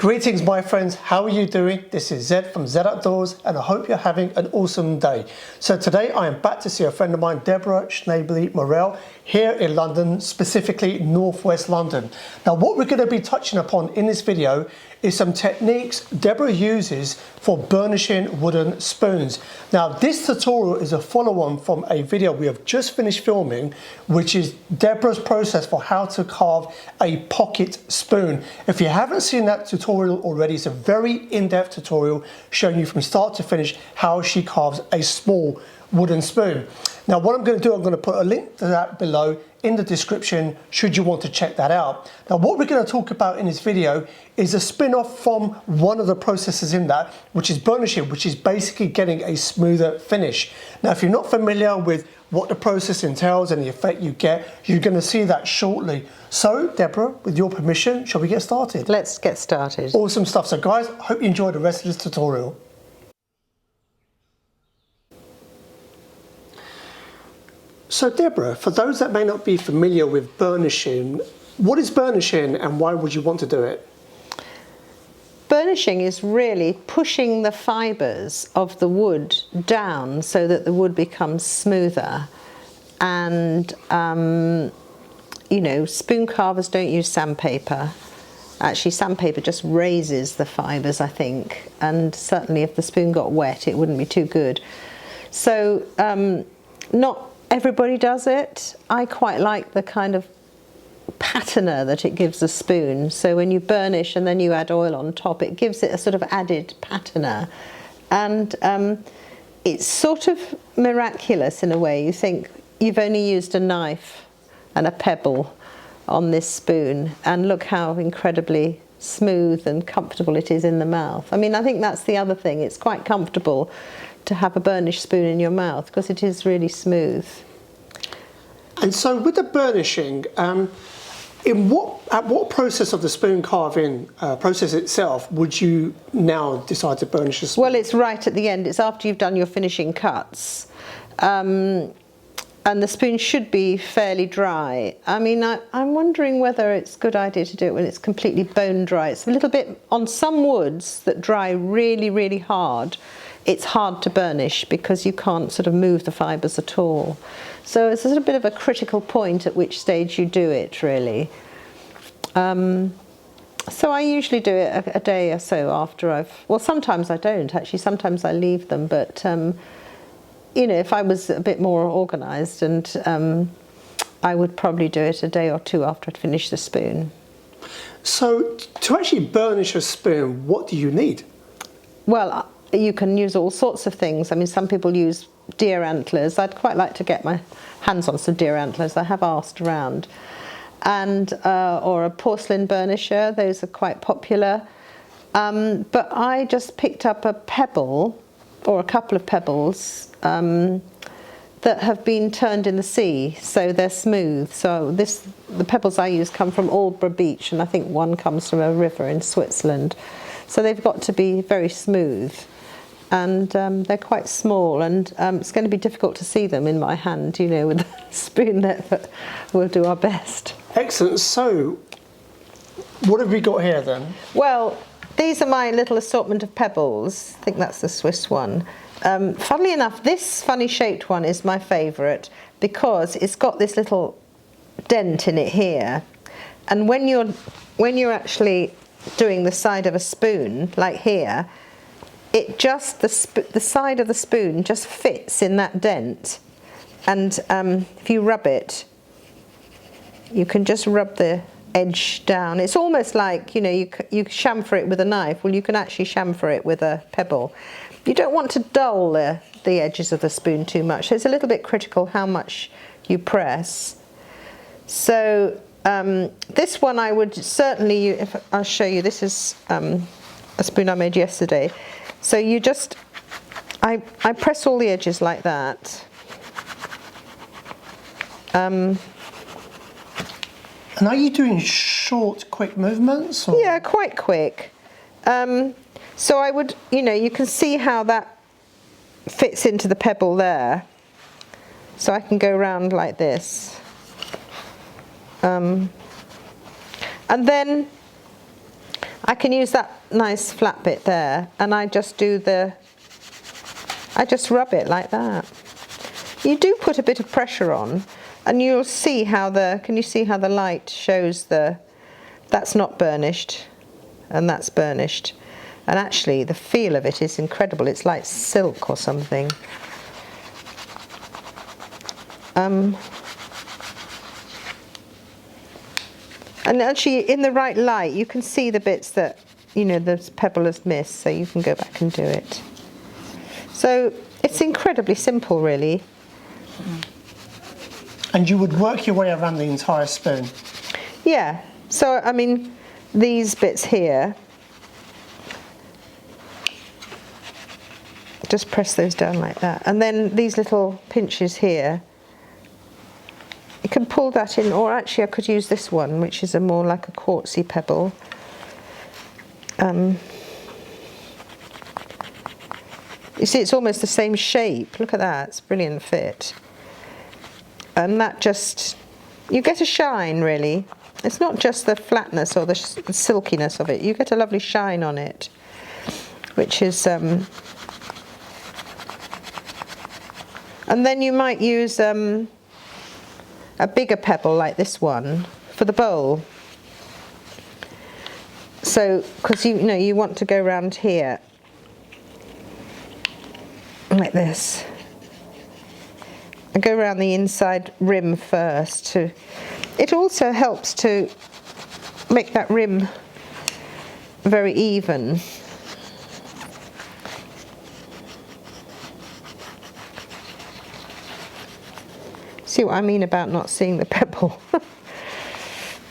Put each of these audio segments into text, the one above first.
Greetings my friends, how are you doing? This is Zed from Zed Outdoors and I hope you're having an awesome day. So today I am back to see a friend of mine, Deborah Schneebeli Morrell, here in London, specifically northwest London. Now what we're going to be touching upon in this video is some techniques Deborah uses for burnishing wooden spoons. Now this tutorial is a follow-on from a video we have just finished filming, which is Deborah's process for how to carve a pocket spoon. If you haven't seen that tutorial already, it's a very in-depth tutorial showing you from start to finish how she carves a small wooden spoon. Now what I'm going to do, I'm going to put a link to that below in the description should you want to check that out. Now what we're going to talk about in this video is a spin-off from one of the processes in that, which is burnishing, which is basically getting a smoother finish. Now if you're not familiar with what the process entails and the effect you get, you're going to see that shortly. So Deborah, with your permission, shall we get started? Let's get started. Awesome stuff. So guys, I hope you enjoy the rest of this tutorial. So Deborah, for those that may not be familiar with burnishing, what is burnishing and why would you want to do it? Burnishing is really pushing the fibres of the wood down so that the wood becomes smoother. And, you know, spoon carvers don't use sandpaper. Actually, sandpaper just raises the fibres, I think. And certainly if the spoon got wet, it wouldn't be too good. So, not everybody does it. I quite like the kind of patina that it gives a spoon. So when you burnish and then you add oil on top, it gives it a sort of added patina. And it's sort of miraculous in a way. You think you've only used a knife and a pebble on this spoon, and look how incredibly smooth and comfortable it is in the mouth. I mean, I think that's the other thing. It's quite comfortable to have a burnished spoon in your mouth because it is really smooth. And so with the burnishing, at what process of the spoon carving process itself would you now decide to burnish the spoon? Well, it's right at the end. It's after you've done your finishing cuts. And the spoon should be fairly dry. I mean, I'm wondering whether it's a good idea to do it when it's completely bone dry. It's a little bit, on some woods that dry really, really hard, it's hard to burnish because you can't sort of move the fibres at all. So it's a sort of bit of a critical point at which stage you do it, really. So I usually do it a day or so after well, sometimes I don't, actually. Sometimes I leave them, but, you know, if I was a bit more organised, and I would probably do it a day or two after I'd finished the spoon. So to actually burnish a spoon, what do you need? Well, you can use all sorts of things. I mean, some people use deer antlers. I'd quite like to get my hands on some deer antlers. I have asked around. And, or a porcelain burnisher, those are quite popular. But I just picked up a pebble, or a couple of pebbles, that have been turned in the sea, so they're smooth. So the pebbles I use come from Aldborough Beach, and I think one comes from a river in Switzerland. So they've got to be very smooth. And they're quite small, and it's going to be difficult to see them in my hand, you know, with a spoon there, but we'll do our best. Excellent. So what have we got here then? Well, these are my little assortment of pebbles. I think that's the Swiss one. Funnily enough, this funny shaped one is my favourite because it's got this little dent in it here. And when you're actually doing the side of a spoon, like here, it just, the side of the spoon just fits in that dent. And if you rub it, you can just rub the edge down. It's almost like, you know, you chamfer it with a knife. Well, you can actually chamfer it with a pebble. You don't want to dull the edges of the spoon too much. So it's a little bit critical how much you press. So this one I would certainly, if I'll show you, this is a spoon I made yesterday. So you just, I press all the edges like that. And are you doing short, quick movements? Or? Yeah, quite quick. So I would, you know, you can see how that fits into the pebble there. So I can go round like this. And then I can use that nice flat bit there, and I just rub it like that. You do put a bit of pressure on, and you'll see how can you see how the light shows that's not burnished, and that's burnished. And actually the feel of it is incredible. It's like silk or something. And actually in the right light you can see the bits that, you know, the pebble has missed, so you can go back and do it. So it's incredibly simple, really. And you would work your way around the entire spoon? Yeah. So, I mean, these bits here, just press those down like that. And then these little pinches here, you can pull that in, or actually I could use this one, which is a more like a quartzy pebble. You see, it's almost the same shape. Look at that, it's a brilliant fit. And that just, you get a shine, really. It's not just the flatness or the silkiness of it. You get a lovely shine on it, which is... and then you might use a bigger pebble like this one for the bowl. So, because you know you want to go around here like this, and go around the inside rim first. It also helps to make that rim very even. See what I mean about not seeing the pebble?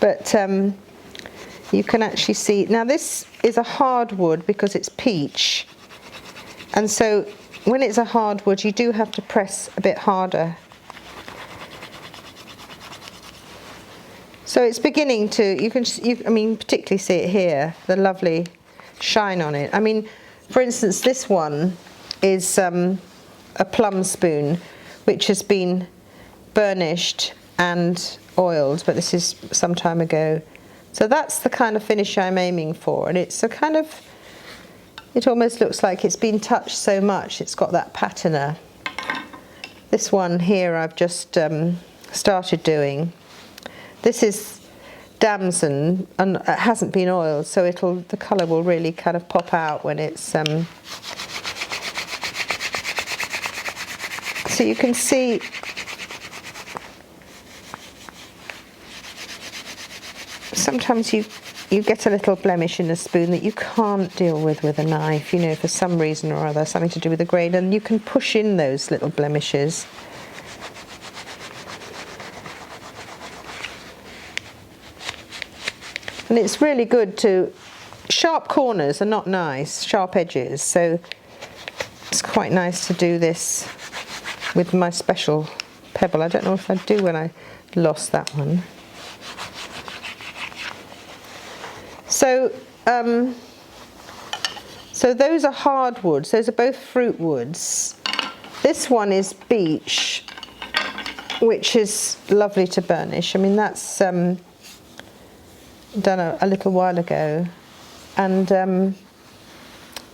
But you can actually see, now this is a hardwood because it's peach, and so when it's a hardwood you do have to press a bit harder. So it's beginning to, I mean, particularly see it here, the lovely shine on it. I mean, for instance, this one is a plum spoon which has been burnished and oiled, but this is some time ago. So that's the kind of finish I'm aiming for, and it's a kind of, it almost looks like it's been touched so much, it's got that patina. This one here I've just started doing. This is damson, and it hasn't been oiled, so the colour will really kind of pop out when it's... So you can see sometimes you get a little blemish in a spoon that you can't deal with a knife, you know, for some reason or other, something to do with the grain, and you can push in those little blemishes. And it's really good to, sharp corners are not nice, sharp edges, so it's quite nice to do this with my special pebble. I don't know if I do when I lost that one. So, so those are hardwoods, those are both fruit woods. This one is beech, which is lovely to burnish. I mean, that's done a little while ago, and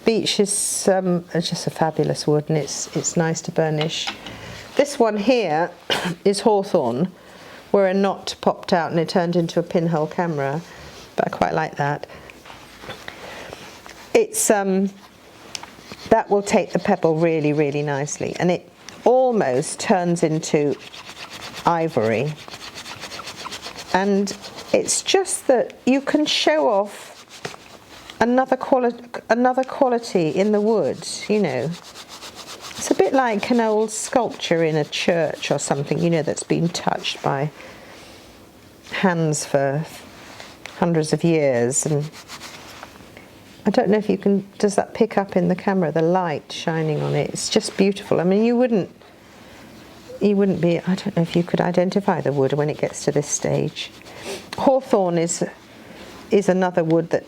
beech is just a fabulous wood, and it's nice to burnish. This one here is hawthorn, where a knot popped out and it turned into a pinhole camera, but I quite like that. It's that will take the pebble really, really nicely, and it almost turns into ivory. And it's just that you can show off another quality in the wood, you know. It's a bit like an old sculpture in a church or something, you know, that's been touched by hands for hundreds of years. And I don't know if you can, does that pick up in the camera, the light shining on it? It's just beautiful. I mean, you wouldn't be, I don't know if you could identify the wood when it gets to this stage. Hawthorn is another wood that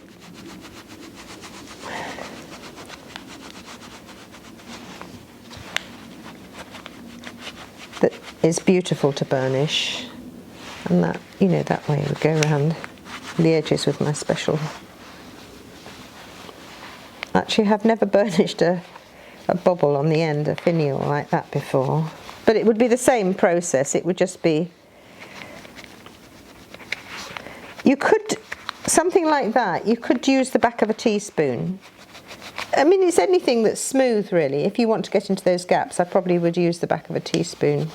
is beautiful to burnish, and that, you know, that way I would go around the edges with my special Actually, I've never burnished a bobble on the end, a finial like that before. But it would be the same process. It would just be... You could, something like that, you could use the back of a teaspoon. I mean, it's anything that's smooth, really. If you want to get into those gaps, I probably would use the back of a teaspoon.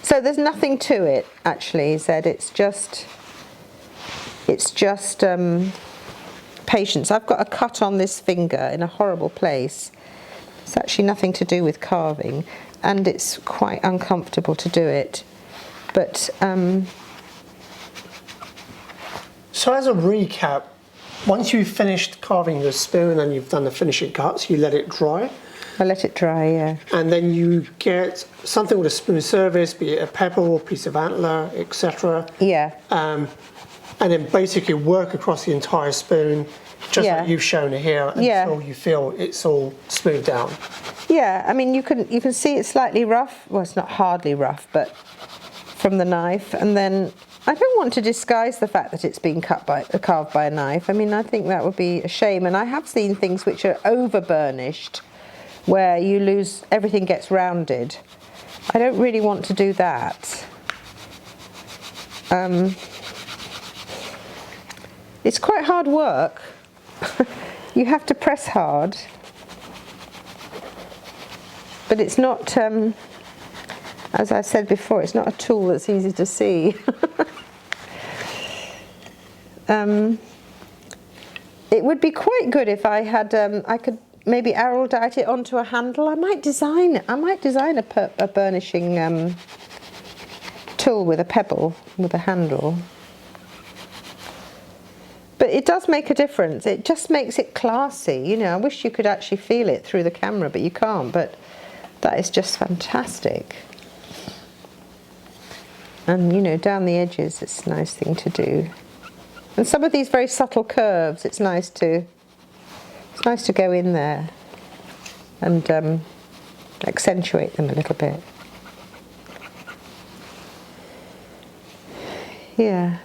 So there's nothing to it, actually, Zed. It's just patience. I've got a cut on this finger in a horrible place. It's actually nothing to do with carving, and it's quite uncomfortable to do it. But so as a recap, once you've finished carving your spoon and you've done the finishing cuts, you let it dry. I let it dry, yeah. And then you get something with a spoon surface, be it a pebble or piece of antler, etc. Yeah. And then basically work across the entire spoon, just like you've shown it here, until you feel it's all smoothed down. Yeah, I mean, you can see it's slightly rough. Well, it's not hardly rough, but from the knife. And then I don't want to disguise the fact that it's been carved by a knife. I mean, I think that would be a shame. And I have seen things which are over burnished, where you lose, everything gets rounded. I don't really want to do that. It's quite hard work. You have to press hard. But it's not, as I said before, it's not a tool that's easy to see. It would be quite good if I had, I could maybe araldite it onto a handle. I might design a burnishing tool with a pebble, with a handle. But it does make a difference. It just makes it classy. You know, I wish you could actually feel it through the camera, but you can't. But that is just fantastic. And, you know, down the edges, it's a nice thing to do. And some of these very subtle curves, it's nice to go in there and accentuate them a little bit. Yeah.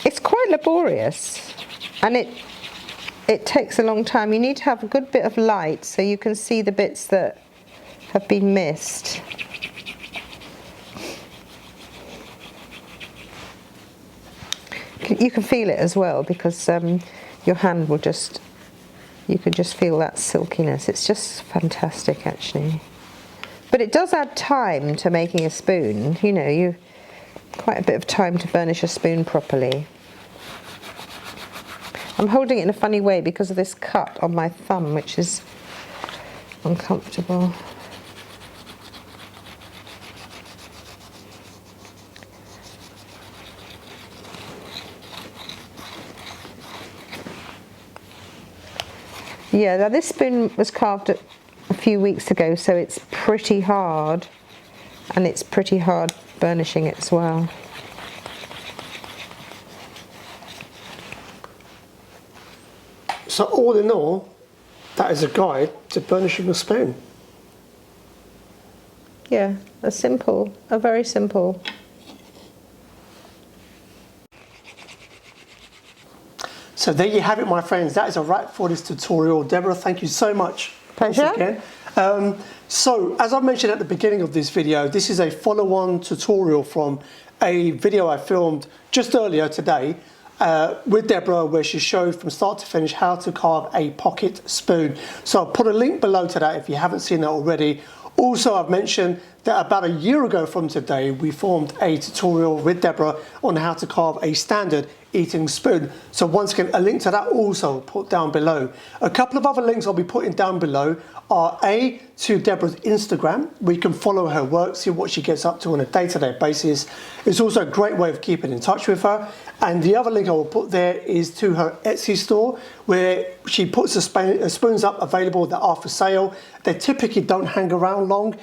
It's quite laborious, and it takes a long time. You need to have a good bit of light so you can see the bits that have been missed. You can feel it as well, because your hand will just, you can just feel that silkiness. It's just fantastic, actually. But it does add time to making a spoon. You know, quite a bit of time to burnish a spoon properly. I'm holding it in a funny way because of this cut on my thumb, which is uncomfortable. Yeah, now this spoon was carved a few weeks ago, so it's pretty hard, and it's pretty hard burnishing it as well. So all in all, that is a guide to burnishing a spoon. Yeah, a very simple. So there you have it, my friends. That is a wrap for this tutorial. Deborah, thank you so much. Pleasure. Once again. So as I mentioned at the beginning of this video, this is a follow-on tutorial from a video I filmed just earlier today with Deborah, where she showed from start to finish how to carve a pocket spoon. So I'll put a link below to that if you haven't seen that already. Also, I've mentioned that about a year ago from today, we formed a tutorial with Deborah on how to carve a standard eating spoon. So once again, a link to that also put down below. A couple of other links I'll be putting down below are to Deborah's Instagram, where you can follow her work, see what she gets up to on a day-to-day basis. It's also a great way of keeping in touch with her. And the other link I will put there is to her Etsy store, where she puts the spoons up available that are for sale. They typically don't hang around long.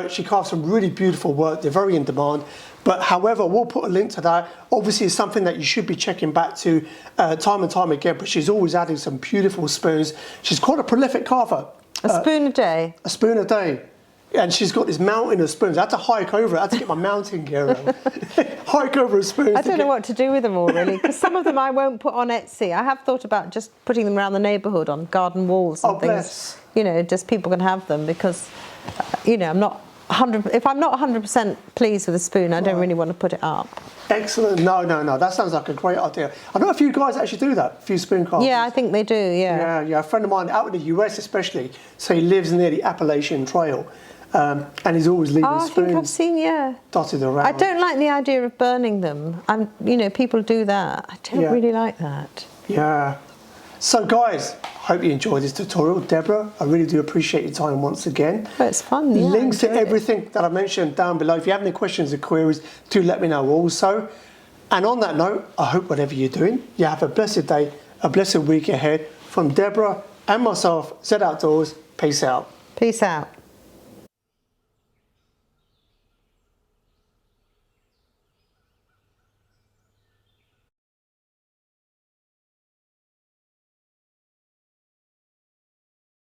She carves some really beautiful work. They're very in demand. But however, we'll put a link to that. Obviously, it's something that you should be checking back to time and time again, but she's always adding some beautiful spoons. She's quite a prolific carver. A spoon a day. A spoon a day. And she's got this mountain of spoons. I had to hike over it. I had to get my mountain gear on. Hike over a spoon. I don't know what to do with them all, really, because some of them I won't put on Etsy. I have thought about just putting them around the neighbourhood on garden walls and things. Bless. You know, just people can have them because, you know, if I'm not 100% pleased with a spoon, I don't really want to put it up. Excellent. No. That sounds like a great idea. I know a few guys actually do that, a few spoon carvers. Yeah, I think they do, yeah. Yeah. A friend of mine out in the US especially, so he lives near the Appalachian Trail, and he's always leaving I spoons think I've seen, dotted around. I don't like the idea of burning them. You know, people do that. I don't really like that. Yeah. So guys, hope you enjoyed this tutorial. Deborah, I really do appreciate your time once again. Oh, it's fun, yeah. Links to everything that I mentioned down below. If you have any questions or queries, do let me know also. And on that note, I hope whatever you're doing, you have a blessed day, a blessed week ahead. From Deborah and myself, Zed Outdoors, peace out. Peace out.